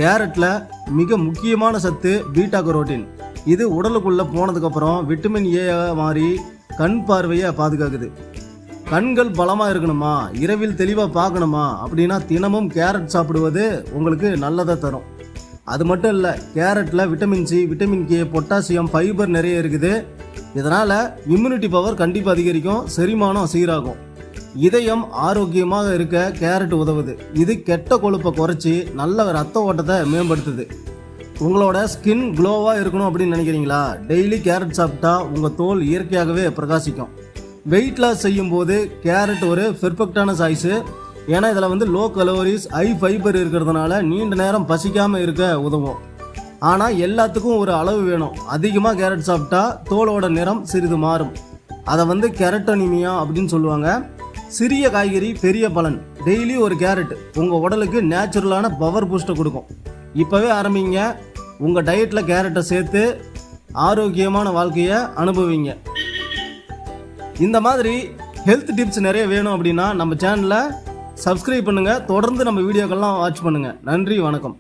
கேரட்டில் மிக முக்கியமான சத்து பீட்டா கரோட்டின். இது உடலுக்குள்ளே போனதுக்கப்புறம் விட்டமின் ஏ மாறி கண் பார்வையை பாதுகாக்குது. கண்கள் பலமாக இருக்கணுமா, இரவில் தெளிவாக பார்க்கணுமா அப்படின்னா தினமும் கேரட் சாப்பிடுவது உங்களுக்கு நல்லதை தரும். அது மட்டும் இல்லை, கேரட்டில் vitamin C, vitamin K, potassium, fibre நிறைய இருக்குது. இதனால் இம்யூனிட்டி பவர் கண்டிப்பாக அதிகரிக்கும், செரிமானம் சீராகும். இதயம் ஆரோக்கியமாக இருக்க கேரட் உதவுது. இது கெட்ட கொழுப்பை குறைச்சி நல்ல ரத்த ஓட்டத்தை மேம்படுத்துது. உங்களோட ஸ்கின் க்ளோவாக இருக்கணும் அப்படின்னு நினைக்கிறீங்களா? டெய்லி கேரட் சாப்பிட்டா உங்கள் தோல் இயற்கையாகவே பிரகாசிக்கும். வெயிட் லாஸ் செய்யும் போது கேரட் ஒரு பெர்ஃபெக்டான சாய்ஸு. ஏன்னா இதில் லோ கலோரிஸ், ஹை ஃபைபர் இருக்கிறதுனால நீண்ட நேரம் பசிக்காமல் இருக்க உதவும். ஆனால் எல்லாத்துக்கும் ஒரு அளவு வேணும். அதிகமாக கேரட் சாப்பிட்டா தோலோட நிறம் சிறிது மாறும். அதை கேரட்டோனிமியா அப்படின்னு சொல்லுவாங்க. சிறிய காய்கறி பெரிய பலன். டெய்லி ஒரு கேரட் உங்கள் உடலுக்கு நேச்சுரலான பவர் பூஸ்ட்டை கொடுக்கும். இப்போவே ஆரம்பிங்க. உங்கள் டயட்டில் கேரட்டை சேர்த்து ஆரோக்கியமான வாழ்க்கையை அனுபவிங்க. இந்த மாதிரி ஹெல்த் டிப்ஸ் நிறைய வேணும் அப்படின்னா நம்ம சேனலை சப்ஸ்கிரைப் பண்ணுங்கள். தொடர்ந்து நம்ம வீடியோக்கள்லாம் வாட்ச் பண்ணுங்கள். நன்றி, வணக்கம்.